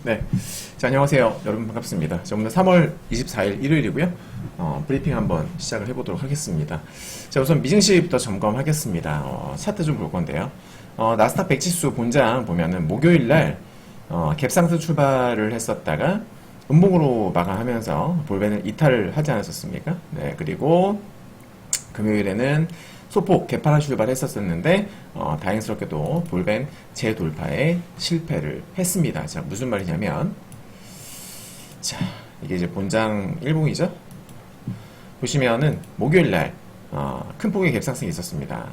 네. 자, 안녕하세요. 여러분 반갑습니다. 자, 오늘 3월 24일 일요일이고요. 브리핑 한번 시작을 해보도록 하겠습니다. 자, 우선 미증시부터 점검하겠습니다. 차트 좀 볼 건데요. 나스닥 100 지수 본장 보면은 목요일날 갭상승 출발을 했었다가 음봉으로 마감하면서 볼벤을 이탈을 하지 않았었습니까? 네. 그리고 금요일에는 소폭 개파라 출발했었는데 다행스럽게도 볼벤 재돌파에 실패를 했습니다. 자, 무슨 말이냐면, 자, 이게 이제 본장 일봉이죠. 보시면은 목요일날 큰 폭의 갭상승이 있었습니다.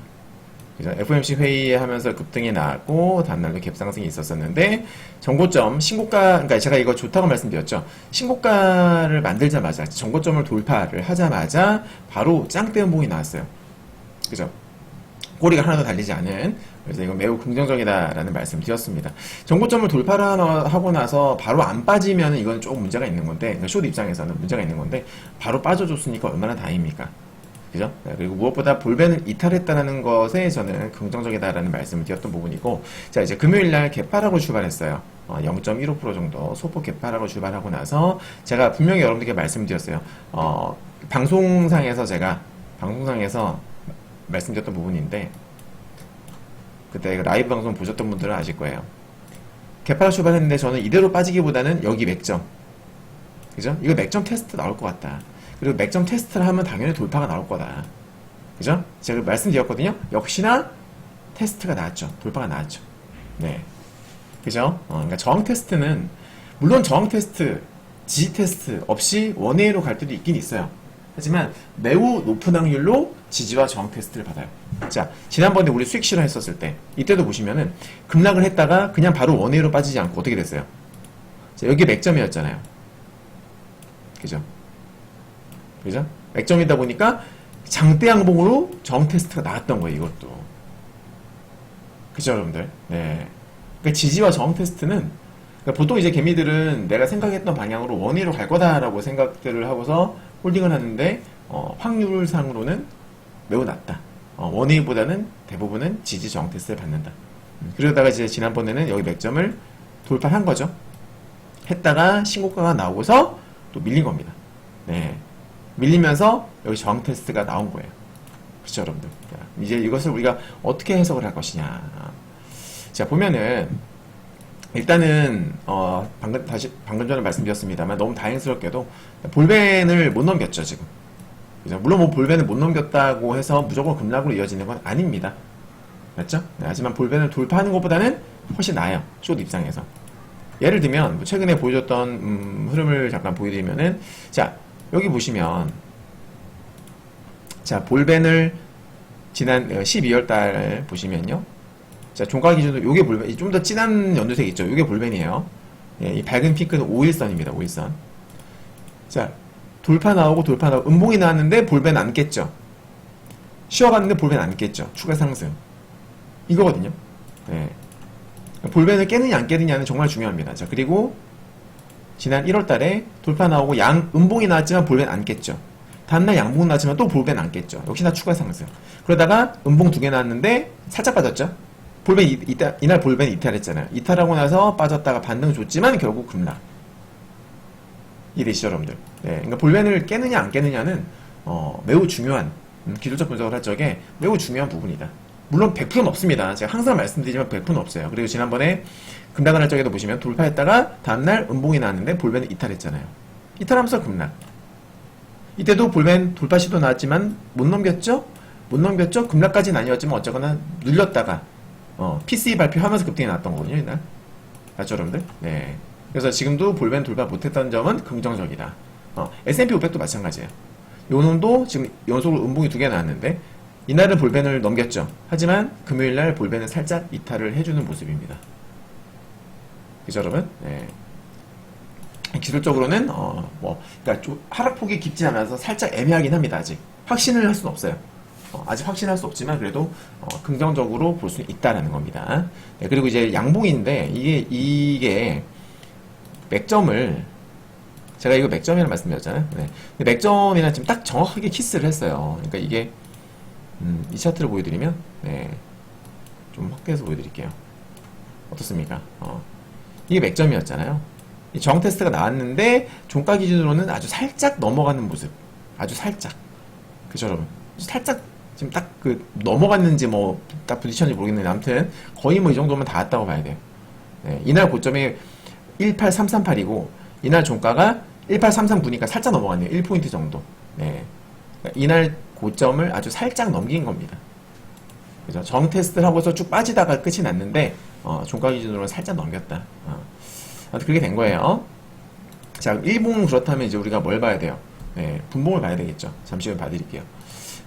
그죠? FOMC 회의에 하면서 급등이 나왔고 다음날도 갭상승이 있었었는데 정고점 신고가, 그러니까 제가 이거 좋다고 말씀드렸죠. 신고가를 만들자마자 정고점을 돌파를 하자마자 바로 짱대 음봉이 나왔어요. 그죠? 꼬리가 하나도 달리지 않은. 그래서 이건 매우 긍정적이다라는 말씀 드렸습니다. 정고점을 돌파를 하고 나서 바로 안 빠지면 이건 조금 문제가 있는 건데, 그러니까 숏 입장에서는 문제가 있는 건데, 바로 빠져줬으니까 얼마나 다행입니까? 그죠? 그리고 무엇보다 볼벤을 이탈했다는 것에 저는 긍정적이다라는 말씀을 드렸던 부분이고, 자, 이제 금요일날 개파락으로 출발했어요. 0.15% 정도 소폭 개파락으로 출발하고 나서 제가 분명히 여러분들께 말씀드렸어요. 방송상에서 말씀드렸던 부분인데, 그때 라이브 방송 보셨던 분들은 아실 거예요. 개파락 출발했는데 저는 이대로 빠지기보다는 여기 맥점, 그죠? 이거 맥점 테스트 나올 것 같다. 그리고 맥점 테스트를 하면 당연히 돌파가 나올 거다. 그죠? 제가 말씀드렸거든요. 역시나 테스트가 나왔죠. 돌파가 나왔죠. 네. 그죠? 그러니까 저항 테스트는, 물론 저항 테스트, 지지 테스트 없이 원웨이로 갈 때도 있긴 있어요. 하지만 매우 높은 확률로 지지와 저항 테스트를 받아요. 자, 지난번에 우리 수익 실현했었을 때, 이때도 보시면은 급락을 했다가 그냥 바로 원웨이로 빠지지 않고 어떻게 됐어요? 자, 여기 맥점이었잖아요. 그죠? 그죠? 맥점이다 보니까 장대 양봉으로 저항 테스트가 나왔던 거예요, 이것도. 그죠, 여러분들? 네. 그러니까 지지와 저항 테스트는, 그러니까 보통 이제 개미들은 내가 생각했던 방향으로 원웨이로 갈 거다라고 생각들을 하고서 홀딩을 하는데, 확률상으로는 매우 낮다. 원웨이보다는 대부분은 지지 저항 테스트를 받는다. 그러다가 이제 지난번에는 여기 맥점을 돌파한 거죠. 했다가 신고가가 나오고서 또 밀린 겁니다. 네. 밀리면서 여기 저항 테스트가 나온 거예요. 그렇죠, 여러분들? 이제 이것을 우리가 어떻게 해석을 할 것이냐. 자, 보면은 일단은 방금 전에 말씀드렸습니다만 너무 다행스럽게도 볼벤을 못 넘겼죠, 지금. 그죠? 물론 뭐 볼벤을 못 넘겼다고 해서 무조건 급락으로 이어지는 건 아닙니다. 맞죠? 네, 하지만 볼벤을 돌파하는 것보다는 훨씬 나아요, 숏 입장에서. 예를 들면 최근에 보여줬던 흐름을 잠깐 보여드리면은, 자, 여기 보시면, 자, 볼벤을 지난 12월 달 보시면요. 자, 종가 기준으로 요게 볼벤, 좀 더 진한 연두색 있죠? 요게 볼벤이에요. 예, 이 밝은 핑크는 5일선입니다. 5일선. 자, 돌파 나오고 음봉이 나왔는데 볼벤 안 깼죠? 쉬어갔는데 볼벤 안 깼죠? 추가 상승. 이거거든요. 예. 볼벤을 깨느냐 안 깨느냐는 정말 중요합니다. 자, 그리고 지난 1월 달에 돌파 나오고 음봉이 나왔지만 볼벤 안 깼죠. 다음날 양봉 나왔지만 또 볼벤 안 깼죠. 역시나 추가 상승. 그러다가 음봉 2개 나왔는데 살짝 빠졌죠. 이날 볼벤 이탈했잖아요. 이탈하고 나서 빠졌다가 반등 줬지만 결국 급락. 이해되시죠, 여러분들? 네. 그러니까 볼벤을 깨느냐 안 깨느냐는 매우 중요한, 기술적 분석을 할 적에 매우 중요한 부분이다. 물론 100%는 없습니다. 제가 항상 말씀드리지만 100%는 없어요. 그리고 지난번에 급락을 할 적에도 보시면 돌파했다가 다음날 음봉이 나왔는데 볼벤을 이탈했잖아요. 이탈하면서 급락. 이때도 볼벤 돌파 시도 나왔지만 못 넘겼죠? 급락까지는 아니었지만 어쨌거나 눌렸다가 PCE 발표하면서 급등이 나왔던 거거든요, 이날. 맞죠, 여러분들? 네. 그래서 지금도 볼벤 돌파 못했던 점은 긍정적이다. S&P 500도 마찬가지예요. 요 놈도 지금 연속으로 음봉이 2개 나왔는데 이날은 볼벤을 넘겼죠. 하지만 금요일날 볼벤은 살짝 이탈을 해주는 모습입니다. 그죠, 여러분? 네. 기술적으로는 그러니까 하락폭이 깊지 않아서 살짝 애매하긴 합니다. 아직 확신을 할 수는 없어요. 아직 확신할 수 없지만 그래도 긍정적으로 볼 수 있다라는 겁니다. 네, 그리고 이제 양봉인데 이게 맥점을, 제가 이거 맥점이라는 말씀드렸잖아요. 네. 맥점이랑 지금 딱 정확하게 키스를 했어요. 그러니까 이게 이 차트를 보여드리면, 네, 좀 확대해서 보여드릴게요. 어떻습니까? 이게 맥점이었잖아요. 이 저항 테스트가 나왔는데 종가 기준으로는 아주 살짝 넘어가는 모습. 아주 살짝. 그죠, 여러분? 살짝 지금 딱 그 넘어갔는지 뭐 딱 부딪혔는지 모르겠는데 아무튼 거의 뭐 이 정도면 다 왔다고 봐야 돼요. 네, 이날 고점이 18338이고 이날 종가가 18339니까 살짝 넘어갔네요. 1포인트 정도. 네. 그러니까 이날 고점을 아주 살짝 넘긴 겁니다. 그죠? 정 테스트를 하고서 쭉 빠지다가 끝이 났는데 종가 기준으로는 살짝 넘겼다. 아무튼 그렇게 된 거예요. 자, 일봉은 그렇다면 이제 우리가 뭘 봐야 돼요? 네, 분봉을 봐야 되겠죠. 잠시 후에 봐드릴게요.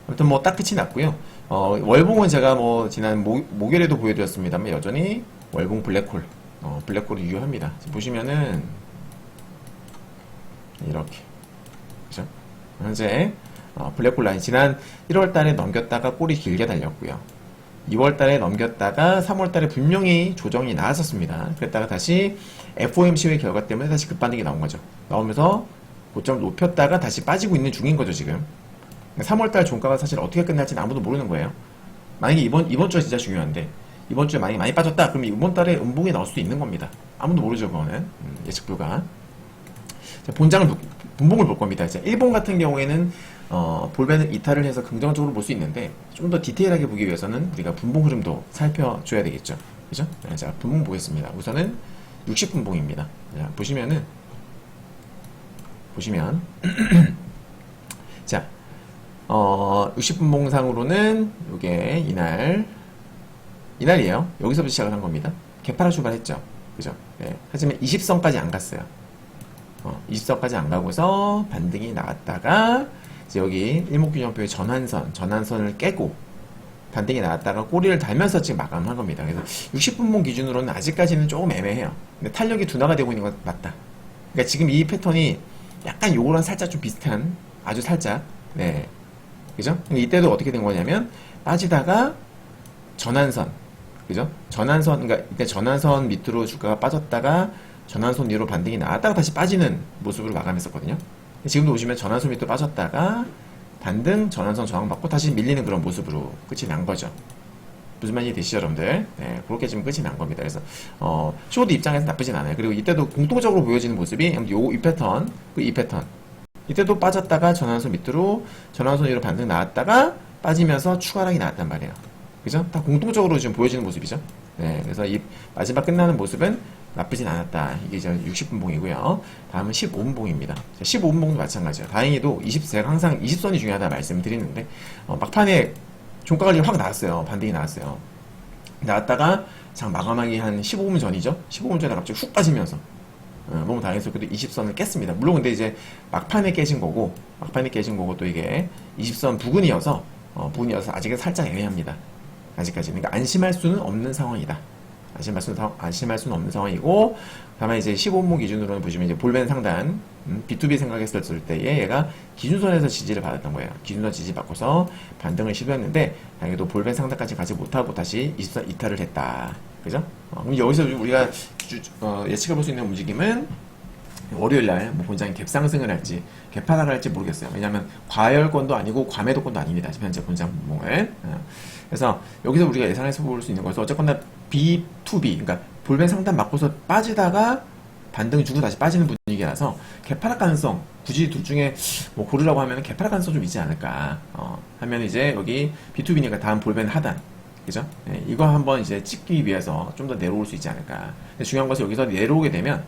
아무튼 뭐 딱 끝이 났고요. 월봉은 제가 뭐 지난 목요일에도 보여드렸습니다만 여전히 월봉 블랙홀, 블랙홀이 유효합니다. 지금 보시면은 이렇게, 그죠? 현재 블랙홀 라인 지난 1월달에 넘겼다가 꼬리 길게 달렸고요. 2월달에 넘겼다가 3월달에 분명히 조정이 나왔었습니다. 그랬다가 다시 FOMC의 결과 때문에 다시 급반등이 나온 거죠. 나오면서 고점을 높였다가 다시 빠지고 있는 중인 거죠, 지금. 3월달 종가가 사실 어떻게 끝날지는 아무도 모르는 거예요. 만약에 이번 주가 진짜 중요한데, 이번 주에 만약에 많이 빠졌다, 그러면 이번 달에 음봉이 나올 수도 있는 겁니다. 아무도 모르죠, 그거는. 예측 불가. 자, 분봉을 볼 겁니다. 자, 일본 같은 경우에는, 볼벤을 이탈을 해서 긍정적으로 볼 수 있는데, 좀 더 디테일하게 보기 위해서는 우리가 분봉 흐름도 살펴줘야 되겠죠. 그죠? 네, 자, 분봉 보겠습니다. 우선은 60분봉입니다. 자, 보시면, 자, 60분봉상으로는 요게 이날이에요. 여기서부터 시작을 한 겁니다. 개파라 출발했죠. 그죠? 네. 하지만 20선까지 안 갔어요. 20선까지 안 가고서 반등이 나왔다가 이제 여기 일목균형표의 전환선을 깨고 반등이 나왔다가 꼬리를 달면서 지금 마감한 겁니다. 그래서 60분봉 기준으로는 아직까지는 조금 애매해요. 근데 탄력이 둔화가 되고 있는 건 맞다. 그러니까 지금 이 패턴이 약간 요거랑 살짝 좀 비슷한, 아주 살짝, 네. 그죠? 근데 이때도 어떻게 된 거냐면 빠지다가 전환선, 그죠? 그러니까 이때 전환선 밑으로 주가가 빠졌다가 전환선 위로 반등이 나왔다가 다시 빠지는 모습으로 마감했었거든요. 지금도 보시면 전환선 밑으로 빠졌다가 반등, 전환선 저항받고 다시 밀리는 그런 모습으로 끝이 난 거죠. 무슨 말인지 되시죠, 여러분들? 네, 그렇게 지금 끝이 난 겁니다. 그래서 쇼드 입장에서 나쁘진 않아요. 그리고 이때도 공통적으로 보여지는 모습이 이 패턴, 이 패턴. 이때도 빠졌다가 전환선 밑으로 전환선 위로 반등 나왔다가 빠지면서 추가락이 나왔단 말이에요. 그죠? 다 공통적으로 지금 보여지는 모습이죠. 네, 그래서 이 마지막 끝나는 모습은 나쁘진 않았다. 이게 이제 60분봉이고요. 다음은 15분봉입니다. 15분봉도 마찬가지예요. 다행히도 제가 항상 20선이 중요하다 말씀을 드리는데 막판에 종가 관리가 확 나왔어요. 반등이 나왔어요. 나왔다가 장 마감하기 한 15분 전이죠. 15분 전에 갑자기 훅 빠지면서 너무 당했었고 20선을 깼습니다. 물론 근데 이제 막판에 깨진 거고 또 이게 20선 부근이어서 아직은 살짝 애매합니다. 아직까지는. 그러니까 안심할 수는 없는 상황이다. 안심할 수는 없는 상황이고, 다만 이제 15분봉 기준으로는 보시면 이제 볼벤 상단, B2B 생각했을 때에 얘가 기준선에서 지지를 받았던 거예요. 기준선 지지 받고서 반등을 시도했는데, 다행히도 볼벤 상단까지 가지 못하고 다시 20선 이탈을 했다. 그죠? 그럼 여기서 우리가 예측해 볼 수 있는 움직임은 월요일날 뭐 본장이 갭상승을 할지 갭하락을 할지 모르겠어요. 왜냐하면 과열권도 아니고 과매도권도 아닙니다. 지금 현재 본장 분봉은. 그래서 여기서 우리가 예상해서 볼 수 있는 것은 어쨌거나 B2B, 그러니까 볼벤 상단 맞고서 빠지다가 반등 주고 다시 빠지는 분위기라서 개파락 가능성, 굳이 둘 중에 뭐 고르라고 하면 개파락 가능성 좀 있지 않을까 하면 이제 여기 B2B니까 다음 볼벤 하단, 그죠? 네, 이거 한번 이제 찍기 위해서 좀 더 내려올 수 있지 않을까. 근데 중요한 것은 여기서 내려오게 되면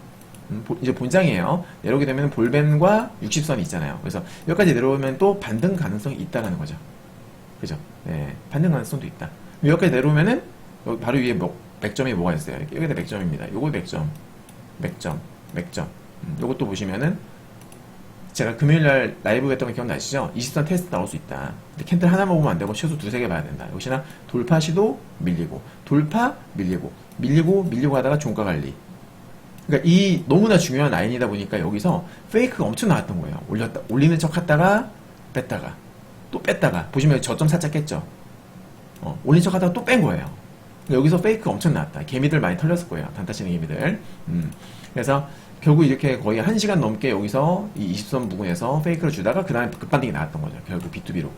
이제 본장이에요. 내려오게 되면 볼벤과 60선이 있잖아요. 그래서 여기까지 내려오면 또 반등 가능성이 있다라는 거죠. 그죠? 네, 반등 가능성도 있다. 여기까지 내려오면은 여기 바로 위에 맥점이 뭐가 있어요? 여기다 맥점입니다. 요거 맥점. 요것도 보시면은 제가 금요일날 라이브 했던 거 기억나시죠? 20선 테스트 나올 수 있다. 근데 캔들 하나만 보면 안 되고 최소 두세 개 봐야 된다. 역시나 돌파 시도 밀리고, 돌파 밀리고 하다가 종가 관리. 그러니까 이 너무나 중요한 라인이다 보니까 여기서 페이크가 엄청 나왔던 거예요. 올리는 척 하다가 뺐다가 또 뺐다가 보시면 저점 살짝 깼죠. 올린 척 하다가 또 뺀 거예요. 여기서 페이크 엄청 나왔다. 개미들 많이 털렸을 거예요. 단타치는 개미들. 그래서 결국 이렇게 거의 1시간 넘게 여기서 이 20선 부근에서 페이크를 주다가 그 다음에 급반등이 나왔던 거죠. 결국 B2B로.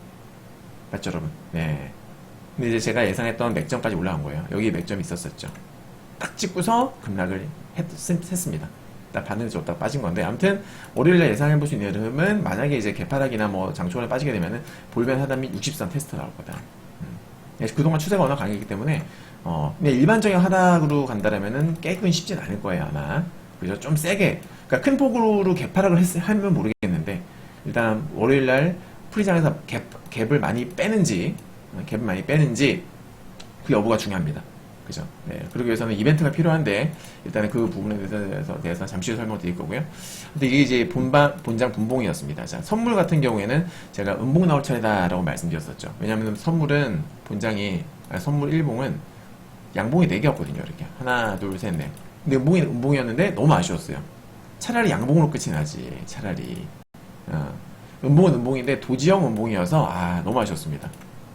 맞죠, 여러분? 네. 근데 이제 제가 예상했던 맥점까지 올라간 거예요. 여기 맥점이 있었었죠. 딱 찍고서 급락을 했습니다. 딱 반등이 줬다 빠진 건데, 아무튼 월요일에 예상해볼 수 있는 흐름은 만약에 이제 개파락이나 뭐 장초반에 빠지게 되면은 볼벤 하단 및 60선 테스트 나올 거다. 그동안 추세가 워낙 강했기 때문에 근데 일반적인 하락으로 간다라면은 깨긴 쉽진 않을 거예요 아마. 그죠? 좀 세게, 그러니까 큰 폭으로 개파락을 하면 모르겠는데, 일단 월요일날 프리장에서 갭을 많이 빼는지 그 여부가 중요합니다. 그죠? 네. 그러기 위해서는 이벤트가 필요한데, 일단은 그 부분에 대해서 잠시 후에 설명드릴 거고요. 근데 이게 이제 본장 분봉이었습니다. 자, 선물 같은 경우에는 제가 음봉 나올 차례다라고 말씀드렸었죠. 왜냐하면 선물 1봉은 양봉이 4개였거든요. 이렇게. 하나, 둘, 셋, 넷. 근데 음봉이었는데 너무 아쉬웠어요. 차라리 양봉으로 끝이 나지, 차라리. 음봉은 음봉인데 도지형 음봉이어서, 너무 아쉬웠습니다.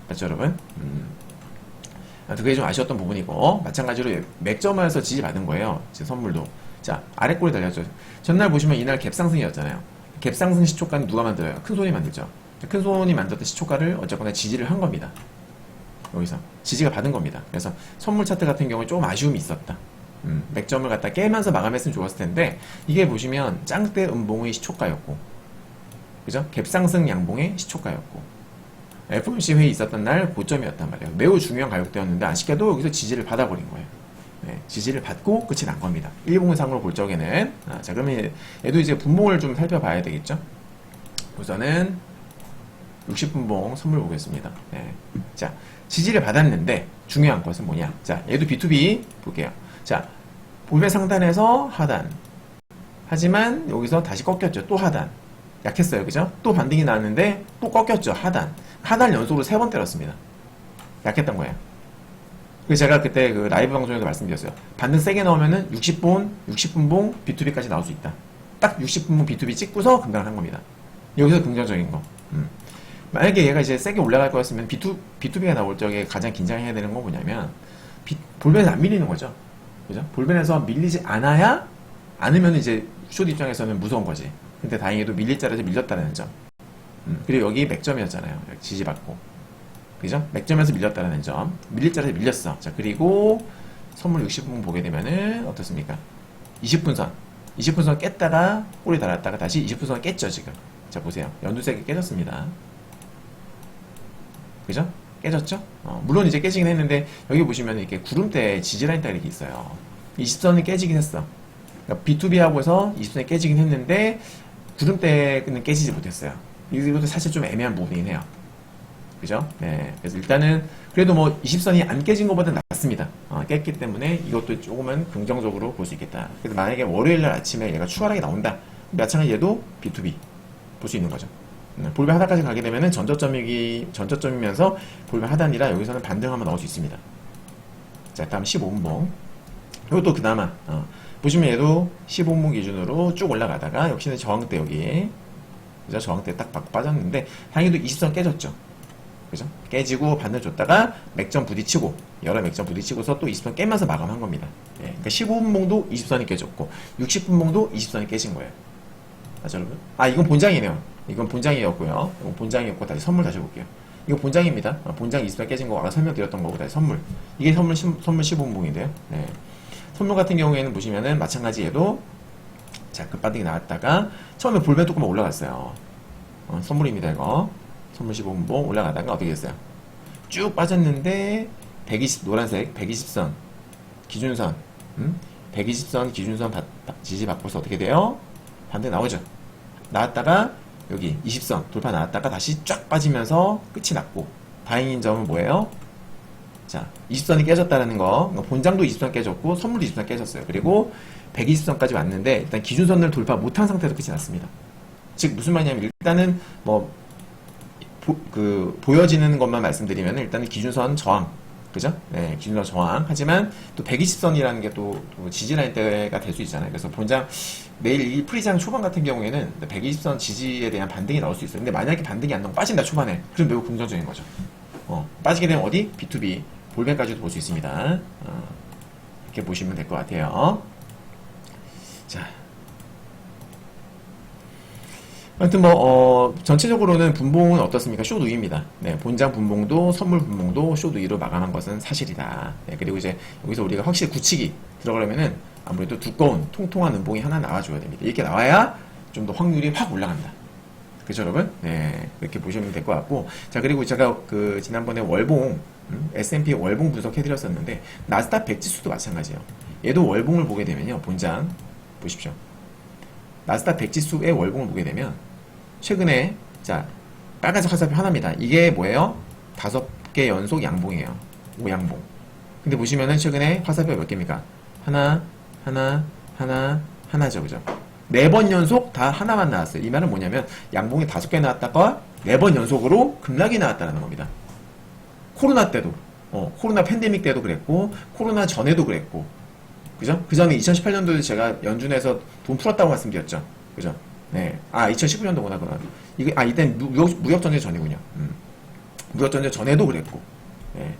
맞죠, 여러분? 그게 좀 아쉬웠던 부분이고, 마찬가지로 맥점에서 지지받은 거예요. 제 선물도. 자, 아래 꼴이 달렸죠. 전날 보시면 이날 갭상승이었잖아요. 갭상승 시초가는 누가 만들어요? 큰손이 만들죠. 큰손이 만들었던 시초가를 어쨌거나 지지를 한 겁니다. 여기서. 지지가 받은 겁니다. 그래서 선물 차트 같은 경우에 조금 아쉬움이 있었다. 맥점을 갖다 깨면서 마감했으면 좋았을 텐데, 이게 보시면 짱대 음봉의 시초가였고, 그죠? 갭상승 양봉의 시초가였고, FOMC 회의 있었던 날 고점이었단 말이에요. 매우 중요한 가격대였는데 아쉽게도 여기서 지지를 받아버린 거예요. 네, 지지를 받고 끝이 난 겁니다. 일봉상으로 볼 적에는. 자, 그러면 얘도 이제 분봉을 좀 살펴봐야 되겠죠? 우선은 60분봉 선물 보겠습니다. 네. 자, 지지를 받았는데 중요한 것은 뭐냐? 자, 얘도 B2B 볼게요. 자, 볼배 상단에서 하단. 하지만 여기서 다시 꺾였죠. 또 하단. 약했어요. 그죠? 또 반등이 나왔는데 또 꺾였죠. 하단 연속으로 3번 때렸습니다. 약했던 거예요. 그래서 제가 그때 그 라이브 방송에도 말씀드렸어요. 반등 세게 나오면은 60분봉 B2B까지 나올 수 있다. 딱 60분봉 B2B 찍고서 급락을 한 겁니다. 여기서 긍정적인 거. 만약에 얘가 이제 세게 올라갈 거였으면 B2B가 나올 적에 가장 긴장해야 되는 건 뭐냐면, 볼벤에서 안 밀리는 거죠. 그죠? 볼벤에서 밀리지 않으면 이제 숏 입장에서는 무서운 거지. 근데 다행히도 밀릴 자리에서 밀렸다는 점. 그리고 여기 맥점이었잖아요. 지지받고. 그죠? 맥점에서 밀렸다는 점. 밀릴 자리에서 밀렸어. 자, 그리고 선물 60분 보게 되면은 어떻습니까? 20분선. 20분선 깼다가 꼬리 달았다가 다시 20분선 깼죠, 지금. 자, 보세요. 연두색이 깨졌습니다. 그죠? 깨졌죠? 물론 이제 깨지긴 했는데, 여기 보시면 이렇게 구름대 지지라인 딱 이렇게 있어요. 20선이 깨지긴 했어. 그러니까 B2B하고 해서 20선이 깨지긴 했는데, 구름대는 깨지지 못했어요. 이것도 사실 좀 애매한 부분이긴 해요. 그죠? 네. 그래서 일단은, 그래도 뭐 20선이 안 깨진 것보다 낫습니다. 깼기 때문에 이것도 조금은 긍정적으로 볼 수 있겠다. 그래서 만약에 월요일날 아침에 얘가 추가하게 나온다. 마찬가지 얘도 B2B 볼 수 있는 거죠. 볼배 하단까지 가게 되면은 전저점이면서 볼배 하단이라 여기서는 반등 한번 나올 수 있습니다. 자, 다음 15분봉. 이것도 그나마, 보시면 얘도 15분봉 기준으로 쭉 올라가다가 역시나 저항대 여기, 그죠? 저항대 딱 받고 빠졌는데, 다행히도 20선 깨졌죠. 그죠? 깨지고 반등 줬다가 맥점 부딪히고, 여러 맥점 부딪히고서 또 20선 깨면서 마감한 겁니다. 예, 그러니까 15분봉도 20선이 깨졌고, 60분봉도 20선이 깨진 거예요. 맞죠, 여러분? 이건 본장이네요. 이건 본장이었고요. 이건 본장이었고, 다시 선물 다시 볼게요. 이거 본장입니다. 본장 20선 깨진 거 아까 설명드렸던 거고, 다시 선물. 이게 선물 15분봉인데요. 네. 선물 같은 경우에는 보시면은 마찬가지 얘도, 자, 급반등이 나왔다가, 처음에 볼벤 조금 올라갔어요. 선물입니다, 이거. 선물 15분봉 올라가다가 어떻게 됐어요? 쭉 빠졌는데, 120, 노란색, 120선, 기준선, 120선 기준선 지지 받고서 어떻게 돼요? 반등 나오죠. 나왔다가 여기 20선 돌파 나왔다가 다시 쫙 빠지면서 끝이 났고, 다행인 점은 뭐예요? 자, 20선이 깨졌다는 거. 본장도 20선 깨졌고 선물도 20선 깨졌어요. 그리고 120선까지 왔는데 일단 기준선을 돌파 못한 상태로 끝이 났습니다. 즉 무슨 말이냐면, 일단은 뭐 보여지는 것만 말씀드리면 일단은 기준선 저항, 그죠? 네, 기준선 저항. 하지만 또 120선이라는 게 또 지지라인 대가 될 수 있잖아요. 그래서 본장 내일 이 프리장 초반 같은 경우에는 120선 지지에 대한 반등이 나올 수 있어요. 근데 만약에 반등이 안 나오면 빠진다 초반에, 그럼 매우 긍정적인 거죠. 빠지게 되면 어디? B2B 볼벤까지도 볼 수 있습니다. 이렇게 보시면 될 것 같아요. 자, 하여튼 전체적으로는 분봉은 어떻습니까? 숏 우위입니다. 네, 본장 분봉도 선물 분봉도 숏 우위로 마감한 것은 사실이다. 네, 그리고 이제 여기서 우리가 확실히 굳히기 들어가려면은 아무래도 두꺼운 통통한 음봉이 하나 나와줘야 됩니다. 이렇게 나와야 좀 더 확률이 확 올라간다. 그죠, 여러분? 네, 이렇게 보시면 될 것 같고. 자, 그리고 제가 그 지난번에 월봉 S&P 월봉 분석해드렸었는데 나스닥 100 지수도 마찬가지예요. 얘도 월봉을 보게 되면요, 본장 보십시오. 나스닥 100 지수의 월봉을 보게 되면 최근에 자 빨간색 화살표 하나입니다. 이게 뭐예요? 5개 연속 양봉이에요. 5양봉. 근데 보시면은 최근에 화살표 몇 개입니까? 하나, 하나죠, 그죠? 4번 연속 다 하나만 나왔어요. 이 말은 뭐냐면 양봉이 5개 나왔다가 4번 연속으로 급락이 나왔다는 겁니다. 코로나 때도, 코로나 팬데믹 때도 그랬고, 코로나 전에도 그랬고, 그죠? 그 전에 2018년도에 제가 연준에서 돈 풀었다고 말씀드렸죠. 그죠? 네. 2019년도구나, 그건. 이땐 무역전쟁 전이군요. 무역전쟁 전에도 그랬고, 네.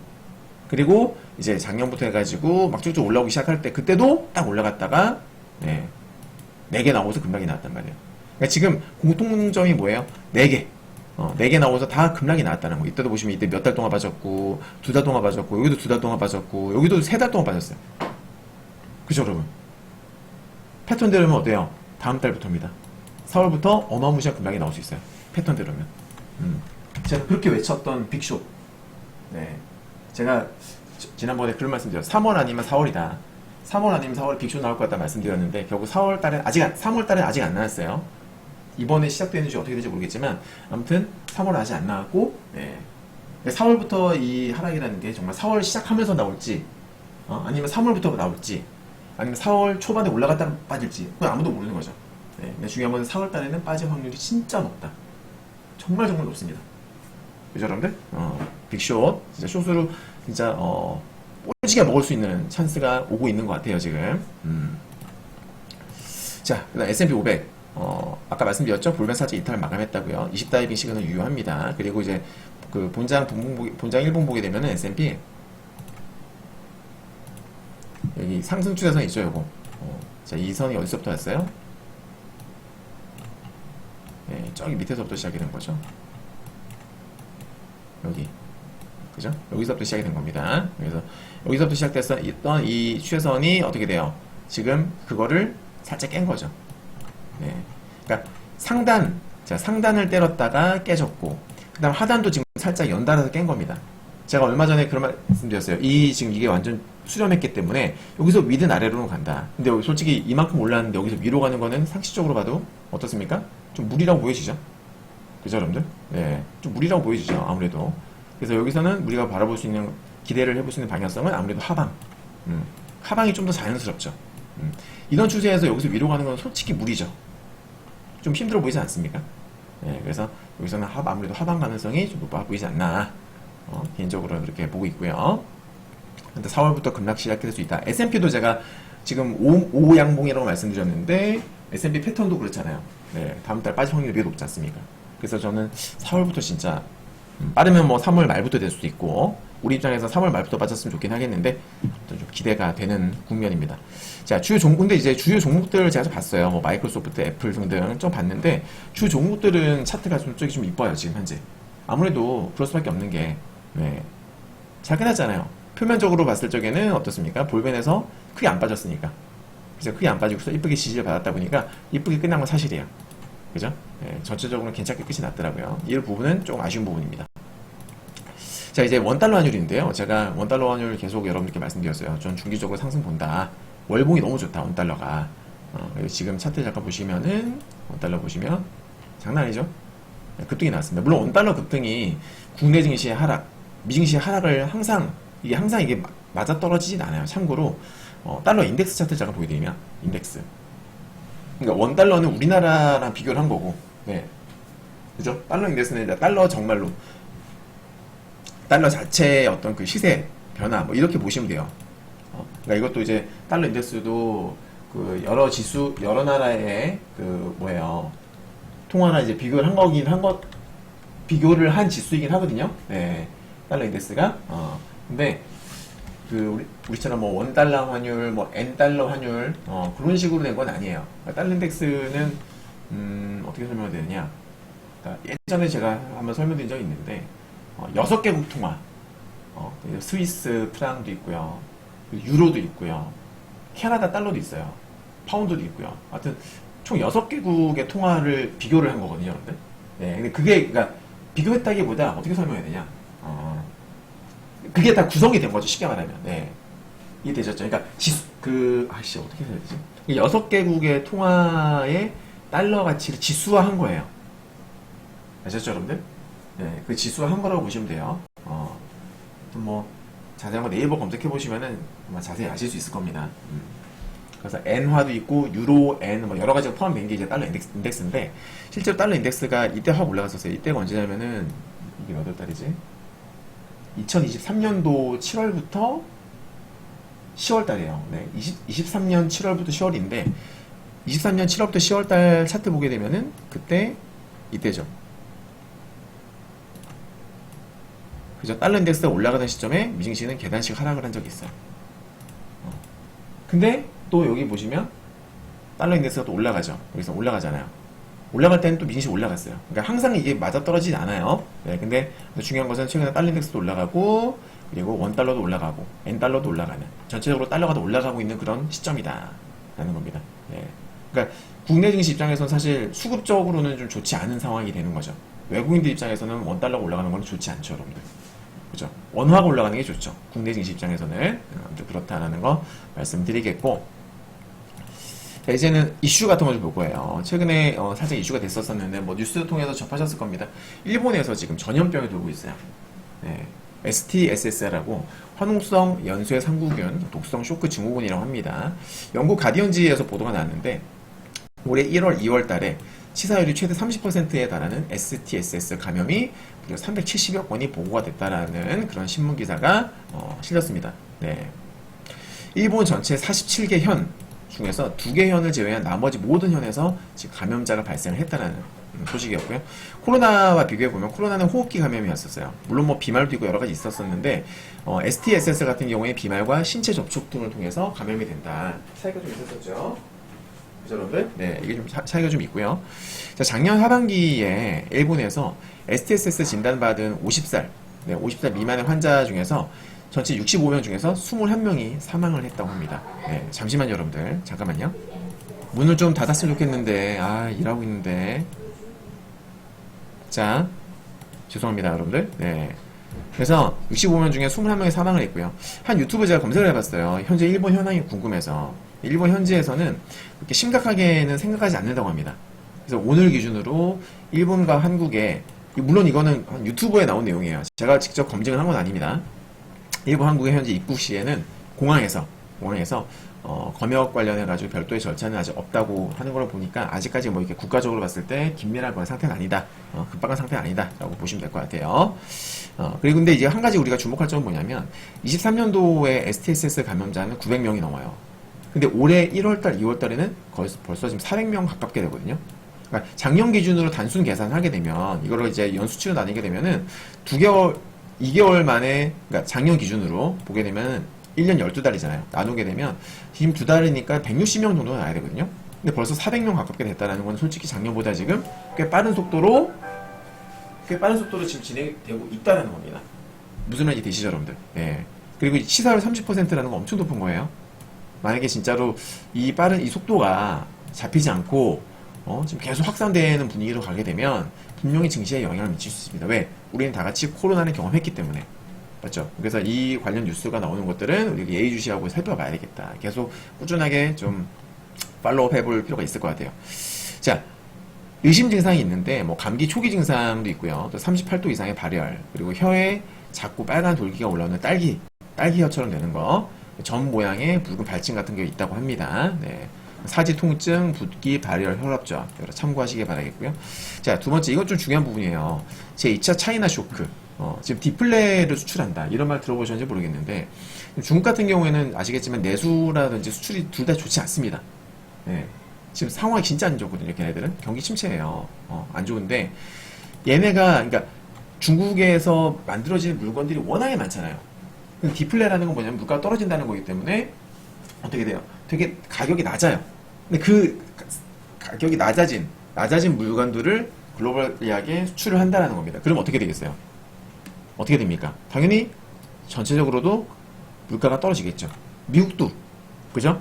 그리고 이제 작년부터 해가지고 막 쭉쭉 올라오기 시작할 때, 그때도 딱 올라갔다가, 네. 4개 나오고서 급락이 나왔단 말이에요. 그러니까 지금 공통점이 뭐예요? 4개. 4개 나오고서 다 급락이 나왔다는 거. 이때도 보시면 이때 몇 달 동안 빠졌고, 2달 동안 빠졌고, 여기도 2달 동안 빠졌고, 여기도 3달 동안 빠졌어요. 그죠, 여러분? 패턴대로면 어때요? 다음 달부터입니다. 4월부터 어마무시한 급락이 나올 수 있어요. 패턴대로면. 제가 그렇게 외쳤던 빅쇼. 네. 제가 지난번에 그런 말씀드렸어요. 3월 아니면 4월이다. 3월 아니면 4월 빅쇼 나올 것 같다 말씀드렸는데 결국 3월달에 아직 안 나왔어요. 이번에 시작되는지 어떻게 될지 모르겠지만 아무튼 3월 아직 안 나왔고, 네. 4월부터 이 하락이라는 게 정말 4월 시작하면서 나올지, 아니면 3월부터 나올지, 아니면 4월 초반에 올라갔다가 빠질지, 그건 아무도 모르는 거죠. 네. 근데 중요한 건 4월 달에는 빠질 확률이 진짜 높다. 정말 높습니다. 그죠, 여러분들? 빅쇼, 진짜 숏으로 진짜 꼴찌게 먹을 수 있는 찬스가 오고 있는 것 같아요, 지금. 자, 그 다음 S&P 500. 아까 말씀드렸죠? 볼멘 사지 이탈 마감했다고요. 20다이빙 시그널 유효합니다. 그리고 이제 그 본장 1분 보게 되면은 S&P 여기 상승 추세선 있죠, 요거. 자, 이 선이 어디서부터 왔어요? 네, 저기 밑에서부터 시작이 된 거죠. 여기. 그죠? 여기서부터 시작이 된 겁니다. 그래서 여기서부터 시작됐던 이 추세선이 어떻게 돼요? 지금 그거를 살짝 깬 거죠. 네. 그러니까 상단을 때렸다가 깨졌고, 그 다음 하단도 지금 살짝 연달아서 깬 겁니다. 제가 얼마 전에 그런 말씀드렸어요. 지금 이게 완전 수렴했기 때문에 여기서 위든 아래로는 간다. 근데 솔직히 이만큼 올랐는데 여기서 위로 가는 거는 상식적으로 봐도 어떻습니까? 좀 무리라고 보이시죠? 그죠, 여러분들? 네. 좀 무리라고 보이시죠? 아무래도. 그래서 여기서는 우리가 바라볼 수 있는, 기대를 해볼 수 있는 방향성은 아무래도 하방. 하방이 좀 더 자연스럽죠. 이런 추세에서 여기서 위로 가는 건 솔직히 무리죠. 좀 힘들어 보이지 않습니까? 네, 그래서 여기서는 아무래도 하방 가능성이 좀 높아 보이지 않나. 개인적으로 그렇게 보고 있고요. 근데 4월부터 급락 시작될 수 있다. S&P도 제가 지금 5양봉이라고 말씀드렸는데, S&P 패턴도 그렇잖아요. 네, 다음 달 빠질 확률이 되게 높지 않습니까? 그래서 저는 4월부터 진짜, 빠르면 뭐 3월 말부터 될 수도 있고, 우리 입장에서 3월 말부터 빠졌으면 좋긴 하겠는데, 좀 기대가 되는 국면입니다. 자, 근데 이제 주요 종목들을 제가 좀 봤어요. 뭐 마이크로소프트, 애플 등등 좀 봤는데, 주요 종목들은 차트가 좀 이뻐요, 지금 현재. 아무래도 그럴 수밖에 없는 게, 네. 잘 끝났잖아요. 표면적으로 봤을 적에는 어떻습니까? 볼벤에서 크게 안 빠졌으니까. 그래서 크게 안 빠지고서 이쁘게 지지를 받았다 보니까 이쁘게 끝난 건 사실이에요. 그죠? 네, 전체적으로는 괜찮게 끝이 났더라고요. 이 부분은 조금 아쉬운 부분입니다. 자, 이제 원달러 환율인데요. 제가 원달러 환율 계속 여러분들께 말씀드렸어요. 전 중기적으로 상승 본다. 월봉이 너무 좋다, 원달러가. 지금 차트 잠깐 보시면은, 원달러 보시면, 장난 아니죠? 급등이 나왔습니다. 물론 원달러 급등이 국내 증시의 하락, 미증시의 하락을 항상 이게 맞아떨어지진 않아요. 참고로 달러 인덱스 차트 잠깐 보여드리면 인덱스. 그러니까 원달러는 우리나라랑 비교를 한 거고, 네, 그죠? 달러 인덱스는 달러 정말로 달러 자체의 어떤 그 시세 변화 뭐 이렇게 보시면 돼요. 그러니까 이것도 이제 달러 인덱스도 그 여러 나라의 그 뭐예요? 통화나 이제 비교를 한 지수이긴 하거든요. 네. 달러 인덱스가. 근데, 우리처럼 뭐 원달러 환율, 뭐 N달러 환율, 그런 식으로 된 건 아니에요. 그러니까 달러 인덱스는, 어떻게 설명해야 되느냐. 그러니까 예전에 제가 한번 설명드린 적이 있는데, 6개국 통화. 스위스 프랑도 있고요. 유로도 있고요. 캐나다 달러도 있어요. 파운드도 있고요. 하여튼 총 6개국의 통화를 비교를 한 거거든요, 여러분들. 네, 근데 그게 그러니까 비교했다기보다 어떻게 설명해야 되냐? 그게 다 구성이 된 거죠, 쉽게 말하면. 네. 이해되셨죠? 그러니까 어떻게 해야 되지? 6개국의 통화의 달러 가치를 지수화한 거예요. 아셨죠, 여러분들? 네, 그 지수화한 거라고 보시면 돼요. 뭐 자세한 거 네이버 검색해 보시면은 아마 자세히 아실 수 있을 겁니다. 그래서 엔화도 있고 유로, 엔, 뭐 여러 가지가 포함된 게 이제 달러 인덱스인데 실제로 달러 인덱스가 이때 확 올라갔었어요. 이때가 언제냐면은 이게 몇 월 달이지? 2023년도 7월부터 10월 달이에요. 네, 23년 7월부터 10월인데 23년 7월부터 10월 달 차트 보게 되면은 그때 이때죠. 그죠? 달러 인덱스가 올라가던 시점에 미증시는 계단식 하락을 한 적이 있어요. 근데 또 여기 보시면 달러 인덱스가 또 올라가죠. 여기서 올라가잖아요. 올라갈 때는 또 미증시 올라갔어요. 그러니까 항상 이게 맞아떨어지지 않아요. 네, 근데 중요한 것은 최근에 달러 인덱스도 올라가고 그리고 원달러도 올라가고 엔달러도 올라가는 전체적으로 달러가 더 올라가고 있는 그런 시점이다 라는 겁니다. 네. 그러니까 국내 증시 입장에서는 사실 수급적으로는 좀 좋지 않은 상황이 되는 거죠. 외국인들 입장에서는 원달러가 올라가는 건 좋지 않죠, 여러분들. 그죠? 원화가 올라가는 게 좋죠. 국내 증시 입장에서는 아무튼 그렇다라는 거 말씀드리겠고, 자, 이제는 이슈 같은 걸 좀 볼 거예요. 최근에 살짝 이슈가 됐었었는데 뭐 뉴스 통해서 접하셨을 겁니다. 일본에서 지금 전염병이 돌고 있어요. 네. STSS라고 화농성 연쇄 상구균 독성 쇼크 증후군이라고 합니다. 영국 가디언지에서 보도가 나왔는데 올해 1월, 2월 달에 치사율이 최대 30%에 달하는 STSS 감염이 370여 건이 보고가 됐다라는 그런 신문 기사가 실렸습니다. 네. 일본 전체 47개 현 중에서 2개 현을 제외한 나머지 모든 현에서 지금 감염자가 발생을 했다라는 소식이었고요. 코로나와 비교해보면 코로나는 호흡기 감염이었었어요. 물론 뭐 비말도 있고 여러 가지 있었었는데 STSS 같은 경우에 비말과 신체 접촉 등을 통해서 감염이 된다. 차이가 좀 있었었죠. 그죠, 여러분들? 네, 이게 좀 차이가 좀 있고요. 자, 작년 하반기에 일본에서 STSS 진단받은 50살, 네, 50살 미만의 환자 중에서 전체 65명 중에서 21명이 사망을 했다고 합니다. 네, 잠시만요, 여러분들. 잠깐만요. 문을 좀 닫았으면 좋겠는데, 일하고 있는데. 자, 죄송합니다, 여러분들. 네. 그래서 65명 중에 21명이 사망을 했고요. 한 유튜브 제가 검색을 해봤어요. 현재 일본 현황이 궁금해서. 일본 현지에서는 그렇게 심각하게는 생각하지 않는다고 합니다. 그래서 오늘 기준으로 일본과 한국에, 물론 이거는 유튜브에 나온 내용이에요. 제가 직접 검증을 한 건 아닙니다. 일본 한국의 현재 입국 시에는 공항에서 검역 관련해가지고 별도의 절차는 아직 없다고 하는 걸 보니까 아직까지 뭐 이렇게 국가적으로 봤을 때 긴밀한 그런 상태는 아니다. 급박한 상태는 아니다. 라고 보시면 될 것 같아요. 그리고 근데 이제 한 가지 우리가 주목할 점은 뭐냐면 23년도에 STSS 감염자는 900명이 넘어요. 근데 올해 1월달, 2월달에는 벌써 지금 400명 가깝게 되거든요. 그러니까 작년 기준으로 단순 계산을 하게 되면 이거를 이제 연수치로 나뉘게 되면은 2개월 만에, 그러니까 작년 기준으로 보게 되면 1년 12달이잖아요. 나누게 되면 지금 2달이니까 160명 정도 나야 되거든요. 근데 벌써 400명 가깝게 됐다는 건 솔직히 작년보다 지금 꽤 빠른 속도로 지금 진행되고 있다는 겁니다. 무슨 말인지 되시죠, 여러분들? 네. 그리고 치사율 30%라는 건 엄청 높은 거예요. 만약에 진짜로 이 속도가 잡히지 않고 지금 계속 확산되는 분위기로 가게 되면 분명히 증시에 영향을 미칠 수 있습니다. 왜? 우리는 다 같이 코로나를 경험했기 때문에. 맞죠? 그래서 이 관련 뉴스가 나오는 것들은 우리가 예의주시하고 살펴봐야 되겠다. 계속 꾸준하게 좀 팔로우업 해볼 필요가 있을 것 같아요. 자, 의심 증상이 있는데 뭐 감기 초기 증상도 있고요. 또 38도 이상의 발열, 그리고 혀에 자꾸 빨간 돌기가 올라오는 딸기혀처럼 되는 거, 점 모양의 붉은 발진 같은 게 있다고 합니다. 네. 사지 통증, 붓기, 발열, 혈압저 여러 참고하시기 바라겠고요. 자, 두 번째, 이건 좀 중요한 부분이에요. 제2차 차이나 쇼크. 지금 디플레를 수출한다. 이런 말 들어보셨는지 모르겠는데 중국 같은 경우에는 아시겠지만 내수라든지 수출이 둘 다 좋지 않습니다. 네. 지금 상황이 진짜 안 좋거든요. 걔네들은 경기 침체예요. 안 좋은데 얘네가 그러니까 중국에서 만들어지는 물건들이 워낙에 많잖아요. 디플레라는 건 뭐냐면 물가가 떨어진다는 거기 때문에 어떻게 돼요? 되게 가격이 낮아요. 근데 그 가격이 낮아진 물건들을 글로벌하게 수출을 한다는 겁니다. 그럼 어떻게 되겠어요? 어떻게 됩니까? 당연히 전체적으로도 물가가 떨어지겠죠. 미국도, 그죠?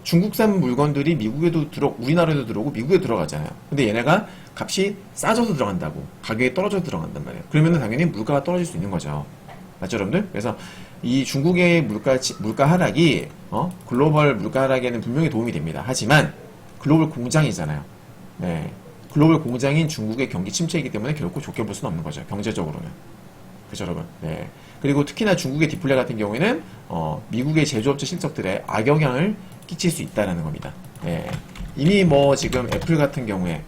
중국산 물건들이 미국에도 우리나라에도 들어오고 미국에 들어가잖아요. 근데 얘네가 값이 싸져서 들어간다고. 가격이 떨어져서 들어간단 말이에요. 그러면 당연히 물가가 떨어질 수 있는 거죠. 맞죠, 여러분들? 그래서 이 중국의 물가 하락이, 글로벌 물가 하락에는 분명히 도움이 됩니다. 하지만, 글로벌 공장이잖아요. 네. 글로벌 공장인 중국의 경기 침체이기 때문에 결코 좋게 볼 수는 없는 거죠. 경제적으로는. 그죠, 여러분? 네. 그리고 특히나 중국의 디플레 같은 경우에는, 미국의 제조업체 실적들에 악영향을 끼칠 수 있다는 겁니다. 네. 이미 뭐 지금 애플 같은 경우에,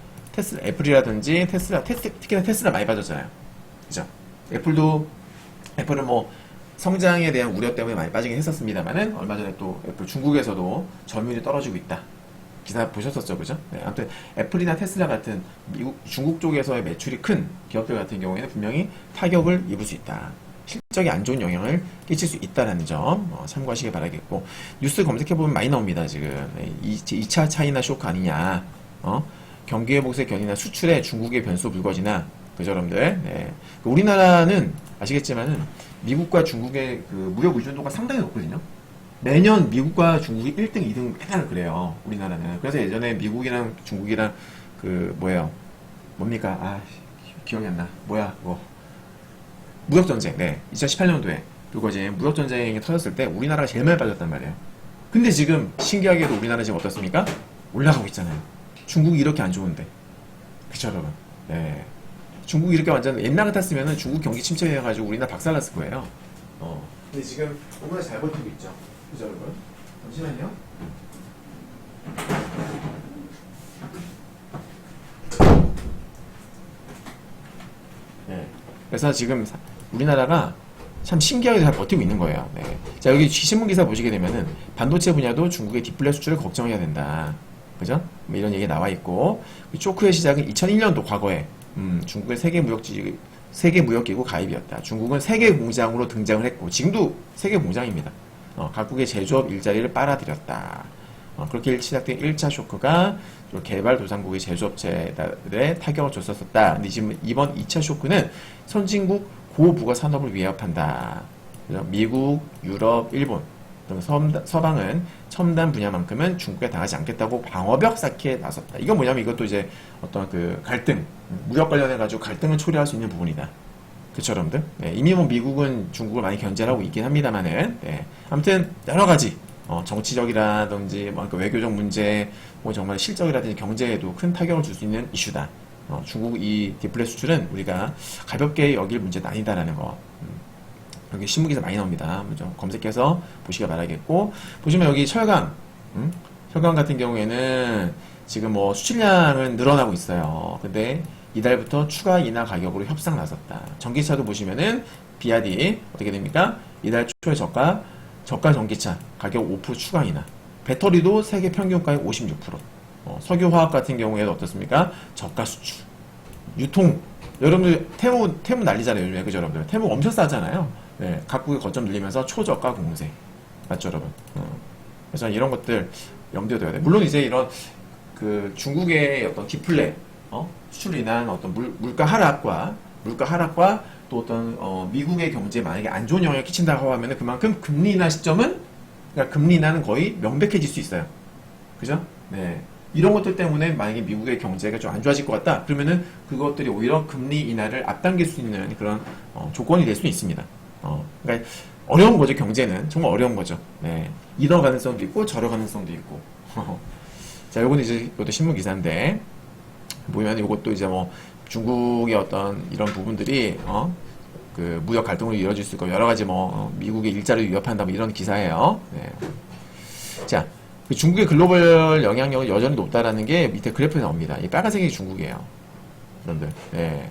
애플이라든지 특히나 테슬라 많이 빠졌잖아요. 그죠? 애플은 뭐, 성장에 대한 우려 때문에 많이 빠지긴 했었습니다만은, 얼마 전에 또 애플 중국에서도 점유율이 떨어지고 있다. 기사 보셨었죠, 그죠? 네, 아무튼 애플이나 테슬라 같은 중국 쪽에서의 매출이 큰 기업들 같은 경우에는 분명히 타격을 입을 수 있다. 실적에 안 좋은 영향을 끼칠 수 있다는 점 참고하시길 바라겠고, 뉴스 검색해보면 많이 나옵니다, 지금. 2차 차이나 쇼크 아니냐, 경기 회복세 견인이나 수출에 중국의 변수 불거지나, 그죠, 여러분들? 네. 우리나라는 아시겠지만은 미국과 중국의 그 무역 의존도가 상당히 높거든요. 매년 미국과 중국이 1등, 2등 맨날 그래요. 우리나라는. 그래서 예전에 미국이랑 중국이랑 뭡니까? 기억이 안 나. 무역전쟁. 네. 2018년도에 불거진 무역전쟁이 터졌을 때 우리나라가 제일 많이 빠졌단 말이에요. 근데 지금 신기하게도 우리나라 지금 어떻습니까? 올라가고 있잖아요. 중국이 이렇게 안 좋은데. 그쵸, 여러분? 네. 중국이 이렇게 완전 옛날 같았으면은 중국 경기 침체해가지고 우리나라 박살났을 거예요. 근데 지금 너무나 잘 버티고 있죠. 그죠, 여러분? 잠시만요. 네. 그래서 지금 우리나라가 참 신기하게 잘 버티고 있는 거예요. 네. 자, 여기 신문기사 보시게 되면은 반도체 분야도 중국의 디플레 수출을 걱정해야 된다. 그죠? 뭐 이런 얘기 나와 있고, 쇼크의 시작은 2001년도 과거에, 중국의 세계 무역기구 가입이었다. 중국은 세계 공장으로 등장을 했고, 지금도 세계 공장입니다. 각국의 제조업 일자리를 빨아들였다. 그렇게 시작된 1차 쇼크가 개발도상국의 제조업체들에 타격을 줬었다. 근데 지금 이번 2차 쇼크는 선진국 고부가 산업을 위협한다. 미국, 유럽, 일본 등 서방은 첨단 분야만큼은 중국에 당하지 않겠다고 방어벽 쌓기에 나섰다. 이건 뭐냐면 이것도 이제 어떤 그 갈등, 무역 관련해가지고 갈등을 초래할 수 있는 부분이다. 그쵸, 여러분들? 네, 이미 뭐 미국은 중국을 많이 견제하고 있긴 합니다만은, 네. 아무튼 여러 가지 정치적이라든지 뭐 외교적 문제, 뭐 정말 실적이라든지 경제에도 큰 타격을 줄 수 있는 이슈다. 중국 이 디플레 수출은 우리가 가볍게 여길 문제는 아니다라는 거. 여기 신문기사 많이 나옵니다. 좀 검색해서 보시길 바라겠고, 보시면 여기 철강, 철강 같은 경우에는 지금 뭐 수출량은 늘어나고 있어요. 근데 이달부터 추가 인하 가격으로 협상 나섰다. 전기차도 보시면은 비아디 어떻게 됩니까? 이달 초에 저가 전기차 가격 5% 추가 인하. 배터리도 세계 평균가의 56%. 석유화학 같은 경우에도 어떻습니까? 저가 수출. 유통. 여러분들 테무 난리잖아요, 요즘에. 그죠, 여러분들? 테무 엄청 싸잖아요. 네, 각국의 거점 늘리면서 초저가 공세. 맞죠, 여러분? 그래서 이런 것들 염두에 둬야 돼. 물론 이제 이런 그 중국의 어떤 디플레, 수출로 인한 어떤 물가 하락과 또 어떤 미국의 경제에 만약에 안 좋은 영향을 끼친다고 하면은 그만큼 금리 인하 시점은, 그러니까 금리 인하는 거의 명백해질 수 있어요. 그죠? 네. 이런 것들 때문에 만약에 미국의 경제가 좀 안 좋아질 것 같다. 그러면은 그것들이 오히려 금리 인하를 앞당길 수 있는 그런 조건이 될 수 있습니다. 그러니까 어려운 거죠. 경제는 정말 어려운 거죠. 네. 이러 가능성도 있고 저러 가능성도 있고. 자, 요거는 이제 이것도 신문 기사인데 보면 이것도 이제 뭐 중국의 어떤 이런 부분들이 그 무역 갈등으로 이어질 수 있고 여러 가지 뭐 미국의 일자리를 위협한다 뭐 이런 기사예요. 네. 자, 그 중국의 글로벌 영향력은 여전히 높다라는 게 밑에 그래프에 나옵니다. 이 빨간색이 중국이에요. 여러분들. 네.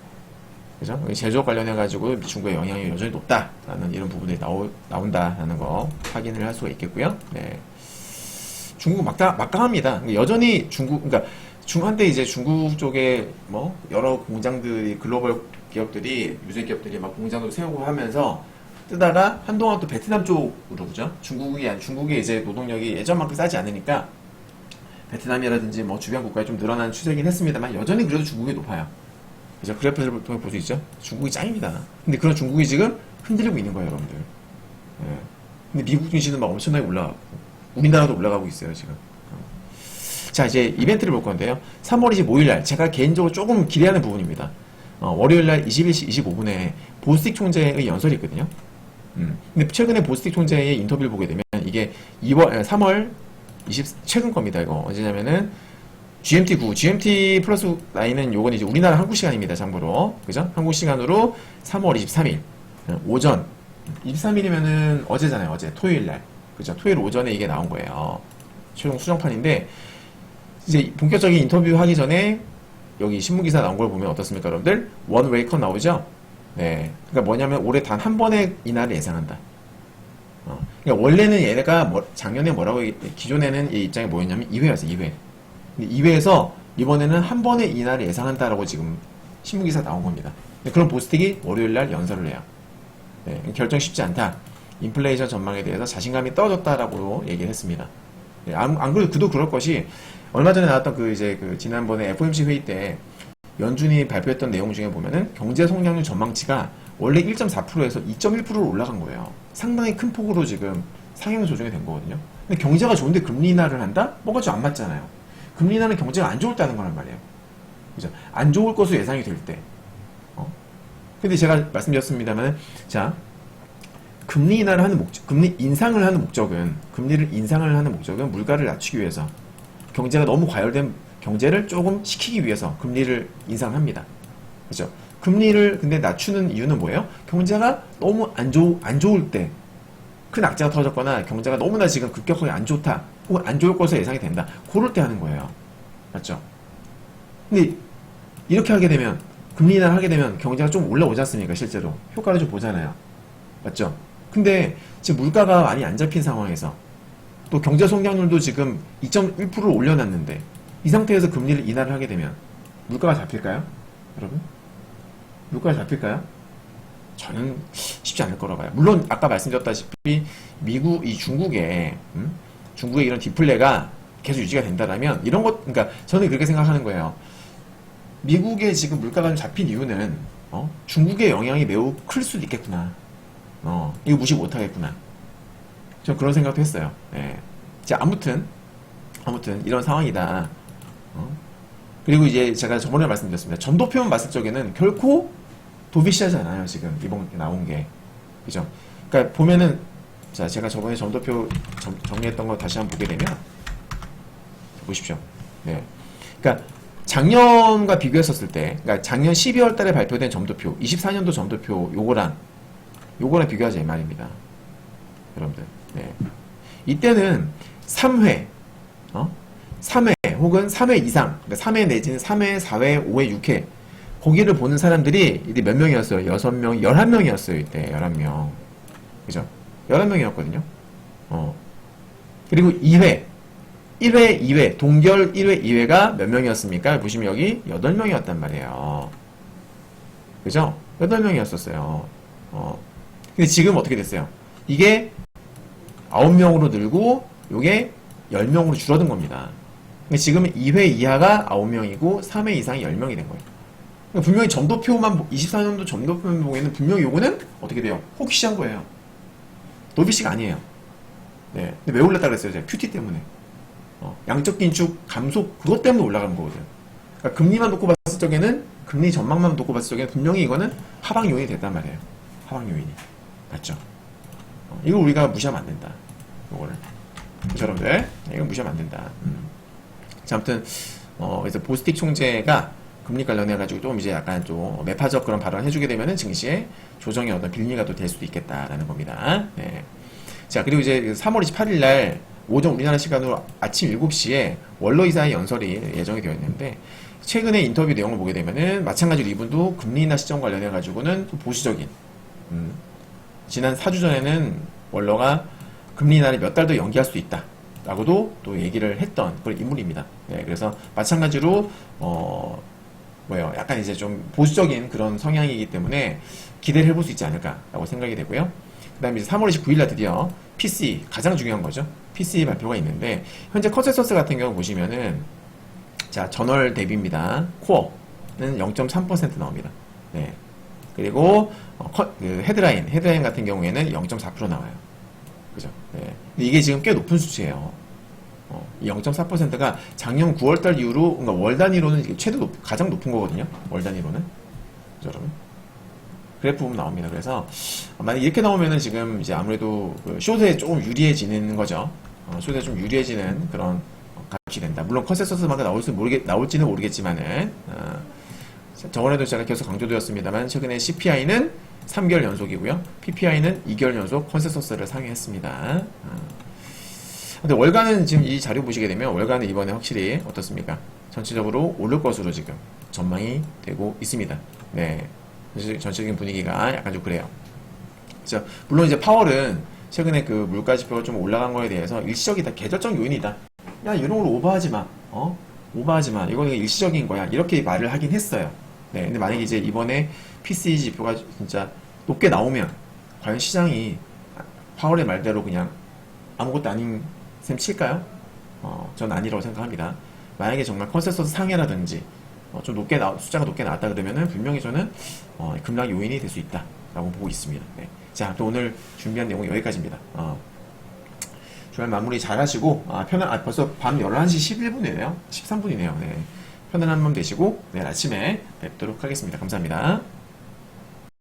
그죠? 제조업 관련해가지고 중국의 영향이 여전히 높다라는 이런 부분이 나온다라는 거 확인을 할 수가 있겠고요. 네. 중국 막강합니다. 여전히 그러니까 한때 이제 중국 쪽에 뭐 여러 공장들이 글로벌 기업들이 유색 기업들이 막 공장을 세우고 하면서 뜨다가 한동안 또 베트남 쪽으로 그죠? 중국이 이제 노동력이 예전만큼 싸지 않으니까 베트남이라든지 뭐 주변 국가에 좀 늘어나는 추세긴 했습니다만 여전히 그래도 중국이 높아요. 그죠? 그래프를 통해 볼 수 있죠? 중국이 짱입니다. 근데 그런 중국이 지금 흔들리고 있는 거예요, 여러분들. 예. 근데 미국 증시는 막 엄청나게 올라가고, 우리나라도 올라가고 있어요, 지금. 자, 이제 이벤트를 볼 건데요. 3월 25일 날 제가 개인적으로 조금 기대하는 부분입니다. 월요일 날 21시 25분에 보스틱 총재의 연설이 있거든요. 근데 최근에 보스틱 총재의 인터뷰를 보게 되면 이게 3월 20 최근 겁니다. 이거 언제냐면은 GMT 플러스 9은 요건 이제 우리나라 한국 시간입니다. 참고로. 그죠? 한국 시간으로 3월 23일 오전 23일이면은 어제잖아요. 어제 토요일 날. 그죠? 토요일 오전에 이게 나온 거예요. 최종 수정판인데 이제 본격적인 인터뷰 하기 전에 여기 신문기사 나온 걸 보면 어떻습니까, 여러분들? 원 웨이컷 나오죠? 네. 그러니까 뭐냐면 올해 단 한 번의 인하를 예상한다. 그러니까 원래는 얘네가 작년에 뭐라고 기존에는 얘 입장이 뭐였냐면 2회였어요. 2회. 근데 2회에서 이번에는 한 번의 인하를 예상한다라고 지금 신문기사 나온 겁니다. 그런 보스틱이 월요일날 연설을 해요. 네, 결정 쉽지 않다. 인플레이션 전망에 대해서 자신감이 떨어졌다라고 얘기를 했습니다. 네, 안 그래도 그도 그럴 것이 얼마 전에 나왔던 그 지난번에 FOMC 회의 때 연준이 발표했던 내용 중에 보면은 경제 성장률 전망치가 원래 1.4%에서 2.1%로 올라간 거예요. 상당히 큰 폭으로 지금 상향 조정이 된 거거든요. 근데 경제가 좋은데 금리 인하를 한다? 뭐가 좀 안 맞잖아요. 금리 인하는 경제가 안 좋을 때는 거란 말이에요. 그죠? 안 좋을 것으로 예상이 될 때. 근데 제가 말씀드렸습니다만, 자, 금리 인하를 하는 금리 인상을 하는 목적은, 금리를 인상을 하는 목적은 물가를 낮추기 위해서, 경제가 너무 과열된 경제를 조금 식히기 위해서 금리를 인상합니다. 그죠? 금리를 근데 낮추는 이유는 뭐예요? 경제가 너무 안 좋을 때, 큰 악재가 터졌거나 경제가 너무나 지금 급격하게 안 좋다, 혹은 안 좋을 것으로 예상이 된다. 그럴 때 하는 거예요. 맞죠? 근데 이렇게 하게 되면, 금리 인하를 하게 되면 경제가 좀 올라오지 않습니까? 실제로. 효과를 좀 보잖아요. 맞죠? 근데 지금 물가가 많이 안 잡힌 상황에서 또 경제 성장률도 지금 2.1%를 올려놨는데 이 상태에서 금리를 인하를 하게 되면 물가가 잡힐까요? 여러분? 물가가 잡힐까요? 저는 쉽지 않을 거라고 봐요. 물론 아까 말씀드렸다시피 중국의 이런 디플레가 계속 유지가 된다면 이런 것, 그러니까 저는 그렇게 생각하는 거예요. 미국의 지금 물가가 좀 잡힌 이유는 중국의 영향이 매우 클 수도 있겠구나. 이거 무시 못하겠구나. 저 그런 생각도 했어요. 예. 자, 아무튼 이런 상황이다. 그리고 이제 제가 저번에 말씀드렸습니다. 점도표만 봤을 적에는 결코 도비시하지 않아요. 지금 이번 나온 게. 그죠? 그러니까 보면은, 자, 제가 저번에 점도표 정리했던 거 다시 한번 보게 되면 보십시오. 네. 그러니까 작년과 비교했었을 때, 그러니까 작년 12월 달에 발표된 점도표, 24년도 점도표 요거랑 비교하자 이 말입니다. 여러분들. 네. 이때는 3회, 3회 혹은 3회 이상, 그러니까 3회 내지는 3회, 4회, 5회, 6회 거기를 보는 사람들이 이제 몇 명이었어요? 6명, 11명이었어요. 이때 11명. 그죠? 11명이었거든요. 그리고 2회, 1회, 2회, 동결 1회, 2회가 몇 명이었습니까? 보시면 여기 8명이었단 말이에요. 그죠? 8명이었었어요. 근데 지금 어떻게 됐어요? 이게 9명으로 늘고, 요게 10명으로 줄어든 겁니다. 근데 지금은 2회 이하가 9명이고, 3회 이상이 10명이 된 거예요. 그러니까 분명히 점도표만, 24년도 점도표만 보기에는 분명히 요거는 어떻게 돼요? 호기시한 거예요. 도비시가 아니에요. 네. 근데 왜 올랐다 그랬어요? 제가 QT 때문에. 양적 긴축 감소 그것 때문에 올라간 거거든. 그러니까 금리만 놓고 봤을 적에는 금리 전망만 놓고 봤을 적에는 분명히 이거는 하방 요인이 됐단 말이에요. 하방 요인이 맞죠? 이거 우리가 무시하면 안 된다. 이거를 여러분들 이거 무시하면 안 된다. 자, 아무튼 그래서 보스틱 총재가 금리 관련해 가지고 좀 이제 약간 좀 매파적 그런 발언을 해주게 되면은 증시에 조정의 어떤 빌미가 또 될 수도 있겠다라는 겁니다. 네. 자, 그리고 이제 3월 28일 날 오전 우리나라 시간으로 아침 7시에 원로 이사의 연설이 예정이 되어 있는데 최근에 인터뷰 내용을 보게 되면은 마찬가지로 이분도 금리 인하 시점 관련해 가지고는 또 보수적인 지난 4주 전에는 원로가 금리 인하를 몇 달 더 연기할 수 있다 라고도 또 얘기를 했던 그런 인물입니다. 네, 그래서 마찬가지로 약간 이제 좀 보수적인 그런 성향이기 때문에 기대를 해볼 수 있지 않을까라고 생각이 되고요. 그 다음에 이제 3월 29일 날 드디어 PC, 가장 중요한 거죠. PC 발표가 있는데, 현재 컨센서스 같은 경우 보시면은, 자, 전월 대비입니다. 코어는 0.3% 나옵니다. 네. 그리고, 헤드라인 같은 경우에는 0.4% 나와요. 그죠? 네. 근데 이게 지금 꽤 높은 수치예요. 이 0.4%가 작년 9월달 이후로, 그러니까 월 단위로는 가장 높은 거거든요. 월 단위로는. 그죠, 여러분? 그래프 보면 나옵니다. 그래서, 만약 이렇게 나오면은 지금 이제 아무래도 그 숏에 조금 유리해지는 거죠. 숏에 좀 유리해지는 그런 값이 된다. 물론 컨센서스만큼 나올지는 모르겠지만은, 저번에도 제가 계속 강조드렸습니다만, 최근에 CPI는 3개월 연속이고요. PPI는 2개월 연속 컨센서스를 상회했습니다. 근데 월가는 지금 이 자료 보시게 되면 월가는 이번에 확실히 어떻습니까? 전체적으로 오를 것으로 지금 전망이 되고 있습니다. 네. 전체적인 분위기가 약간 좀 그래요. 그죠? 물론 이제 파월은 최근에 그 물가 지표가 좀 올라간 거에 대해서 일시적이다. 계절적 요인이다. 야, 이런 걸 오버하지 마. 오버하지 마. 이거는 일시적인 거야. 이렇게 말을 하긴 했어요. 네. 근데 만약에 이제 이번에 PCE 지표가 진짜 높게 나오면 과연 시장이 파월의 말대로 그냥 아무것도 아닌 셈 칠까요? 전 아니라고 생각합니다. 만약에 정말 컨센서스 상해라든지 좀 숫자가 높게 나왔다 그러면은 분명히 저는 급락 요인이 될 수 있다라고 보고 있습니다. 네. 자, 또 오늘 준비한 내용은 여기까지입니다. 주말 마무리 잘 하시고 벌써 밤 11시 11분이네요. 13분이네요. 네. 편안한 밤 되시고 내일 아침에 뵙도록 하겠습니다. 감사합니다.